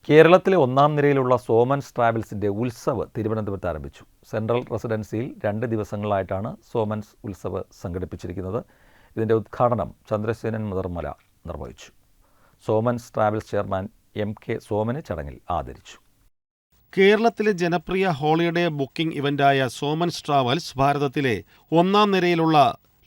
കേരളത്തിലെ ഒന്നാം നിരയിലുള്ള സോമൻസ് ട്രാവൽസിൻ്റെ ഉത്സവ് തിരുവനന്തപുരത്ത് ആരംഭിച്ചു. സെൻട്രൽ റെസിഡൻസിയിൽ 2 ദിവസങ്ങളായിട്ടാണ് സോമൻസ് ഉത്സവ് സംഘടിപ്പിച്ചിരിക്കുന്നത്. ഇതിൻ്റെ ഉദ്ഘാടനം ചന്ദ്രസേനൻ മുതിർമല നിർവഹിച്ചു. സോമൻസ് ട്രാവൽസ് ചെയർമാൻ MK സോമനെ ചടങ്ങിൽ ആദരിച്ചു. കേരളത്തിലെ ജനപ്രിയ ഹോളിഡേ ബുക്കിംഗ് ഇവന്റായ സോമൻസ് ട്രാവൽസ് ഭാരതത്തിലെ ഒന്നാം നിരയിലുള്ള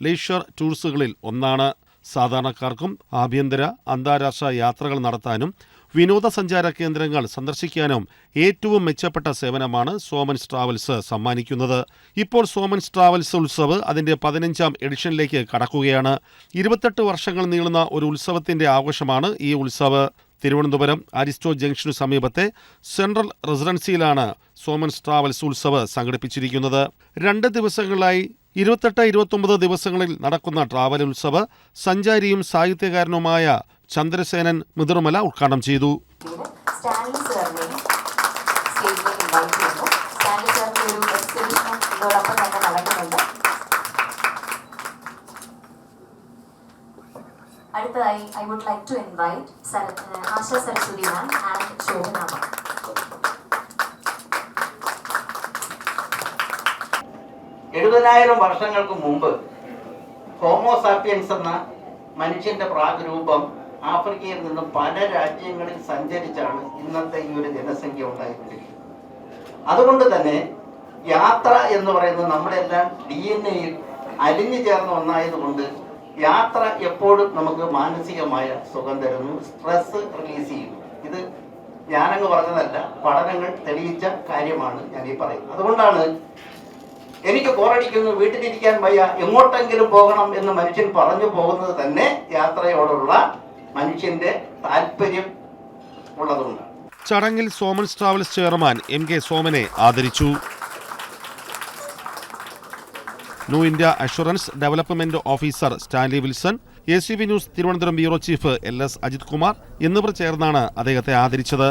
ലീഷർ ടൂർസുകളിൽ ഒന്നാണ്. സാധാരണക്കാർക്കും ആഭ്യന്തര അന്താരാഷ്ട്ര യാത്രകൾ നടത്താനും വിനോദസഞ്ചാര കേന്ദ്രങ്ങൾ സന്ദർശിക്കാനും ഏറ്റവും മെച്ചപ്പെട്ട സേവനമാണ് സോമൻസ് ട്രാവൽസ് സമ്മാനിക്കുന്നത്. ഇപ്പോൾ സോമൻസ് ട്രാവൽസ് ഉത്സവ് അതിൻ്റെ 15ാം എഡിഷനിലേക്ക് കടക്കുകയാണ്. 28 വർഷങ്ങൾ നീളുന്ന ഒരു ഉത്സവത്തിന്റെ ആഘോഷമാണ് ഈ ഉത്സവ്. തിരുവനന്തപുരം അരിസ്റ്റോ ജംഗ്ഷനു സമീപത്തെ സെൻട്രൽ റെസിഡൻസിയിലാണ് സോമൻസ് ട്രാവൽസ് ഉത്സവ് സംഘടിപ്പിച്ചിരിക്കുന്നത്. 2 ദിവസങ്ങളിലായി 28-29 ദിവസങ്ങളിൽ നടക്കുന്ന ട്രാവൽ ഉത്സവ് സഞ്ചാരിയും സാഹിത്യകാരനുമായ ചന്ദ്രസേനൻ മുതിർമല ഉദ്ഘാടനം ചെയ്തു. അടുത്തതായി I would like to invite Asha Saraswati ma'am and Shobhana മാം. വർഷങ്ങൾക്ക് മുമ്പ് ഹോമോസാപ്പിയൻസ് എന്ന മനുഷ്യന്റെ പ്രാഗ്രൂപം ആഫ്രിക്കയിൽ നിന്നും പല രാജ്യങ്ങളിൽ സഞ്ചരിച്ചാണ് ഇന്നത്തെ ഈ ഒരു ജനസംഖ്യ ഉണ്ടായിട്ടുള്ളത്. അതുകൊണ്ട് തന്നെ യാത്ര എന്ന് പറയുന്നത് നമ്മളെല്ലാം DNA-യിൽ അലിഞ്ഞു ചേർന്ന ഒന്നായതുകൊണ്ട് യാത്ര എപ്പോഴും നമുക്ക് മാനസികമായ സുഖം തരുന്നു, സ്ട്രെസ് റിലീസ് ചെയ്യുന്നു. ഇത് ഞാനങ്ങ് പറഞ്ഞതല്ല, പഠനങ്ങൾ തെളിയിച്ച കാര്യമാണ് ഞാൻ ഈ പറയുന്നത്. അതുകൊണ്ടാണ് എനിക്ക് ബോറടിക്കുന്നു, വീട്ടിലിരിക്കാൻ വയ്യ, എങ്ങോട്ടെങ്കിലും പോകണം എന്ന് മനുഷ്യൻ പറഞ്ഞു പോകുന്നത് തന്നെ യാത്രയോടുള്ള മനുഷ്യന്റെ താല്പര്യം ഉള്ളതുകൊണ്ട്. ചടങ്ങിൽ സോമൻസ് ട്രാവൽസ് ചെയർമാൻ MK സോമനെ ആദരിച്ചു. New India assurance development officer Stanley Wilson, ACV news Thiruvananthapuram bureau chief LS Ajith Kumar എന്നിവർ ചേർന്നാണ് അദ്ദേഹത്തെ ആദരിച്ചത്.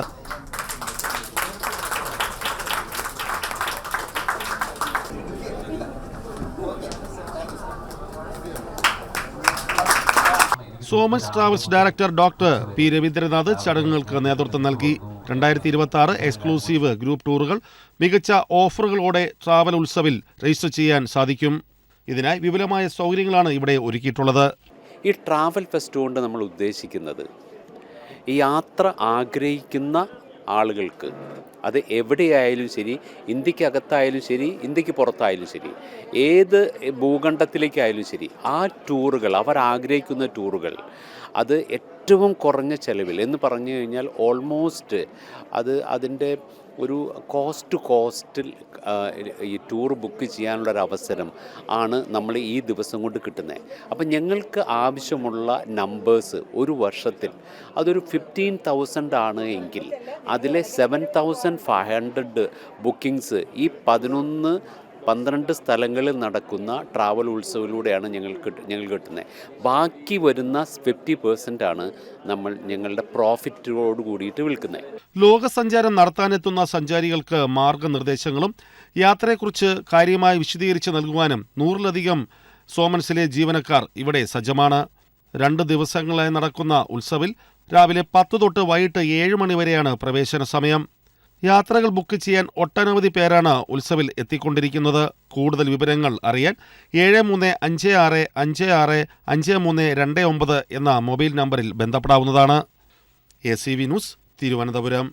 Soman's travels director doctor P Raveendranath ചടങ്ങുകൾക്ക് നേതൃത്വം നൽകി. 2026 എക്സ്ക്ലൂസീവ് ഗ്രൂപ്പ് ടൂറുകൾ മികച്ച ഓഫറുകളോടെ ട്രാവൽ ഉത്സവിൽ രജിസ്റ്റർ ചെയ്യാൻ സാധിക്കും. ഇതിനായി വിപുലമായ സൗകര്യങ്ങളാണ് ഇവിടെ ഒരുക്കിയിട്ടുള്ളത്. ഈ ട്രാവൽ ഫെസ്റ്റ് കൊണ്ട് നമ്മൾ ഉദ്ദേശിക്കുന്നത് ഈ യാത്ര ആഗ്രഹിക്കുന്ന ആളുകൾക്ക്, അത് എവിടെയായാലും ശരി, ഇന്ത്യക്കകത്തായാലും ശരി, ഇന്ത്യക്ക് പുറത്തായാലും ശരി, ഏത് ഭൂഖണ്ഡത്തിലേക്കായാലും ശരി, ആ ടൂറുകൾ, അവർ ആഗ്രഹിക്കുന്ന ടൂറുകൾ അത് ഏറ്റവും കുറഞ്ഞ ചെലവിൽ എന്ന് പറഞ്ഞു കഴിഞ്ഞാൽ ഓൾമോസ്റ്റ് അതിൻ്റെ ഒരു കോസ്റ്റിൽ ഈ ടൂർ ബുക്ക് ചെയ്യാനുള്ളൊരവസരം ആണ് നമ്മൾ ഈ ദിവസം കൊണ്ട് കിട്ടുന്നത്. അപ്പം ഞങ്ങൾക്ക് ആവശ്യമുള്ള നമ്പേഴ്സ് ഒരു വർഷത്തിൽ അതൊരു 15,000 ആണ് എങ്കിൽ അതിലെ 7,500 ബുക്കിങ്സ് ഈ 11-12 സ്ഥലങ്ങളിൽ നടക്കുന്ന ട്രാവൽ ഉത്സവത്തിലൂടെയാണ് ഞങ്ങൾ കിട്ടുന്നത്. ബാക്കി വരുന്ന 50% ആണ് നമ്മൾ ഞങ്ങളുടെ പ്രോഫിറ്റോട് കൂടിയിട്ട് വിൽക്കുന്നത്. ലോകസഞ്ചാരം നടത്താനെത്തുന്ന സഞ്ചാരികൾക്ക് മാർഗനിർദ്ദേശങ്ങളും യാത്രയെക്കുറിച്ച് കാര്യമായി വിശദീകരിച്ച് നൽകുവാനും 100-ലധികം സോമൻസിലെ ജീവനക്കാർ ഇവിടെ സജ്ജമാണ്. 2 ദിവസങ്ങളായി നടക്കുന്ന ഉത്സവിൽ രാവിലെ 10 തൊട്ട് വൈകിട്ട് 7 മണി വരെയാണ് പ്രവേശന സമയം. യാത്രകൾ ബുക്ക് ചെയ്യാൻ ഒട്ടനവധി പേരാണ് ഉത്സവിൽ എത്തിക്കൊണ്ടിരിക്കുന്നത്. കൂടുതൽ വിവരങ്ങൾ അറിയാൻ 7356565329 എന്ന മൊബൈൽ നമ്പറിൽ ബന്ധപ്പെടാവുന്നതാണ്. ACV news Thiruvananthapuram.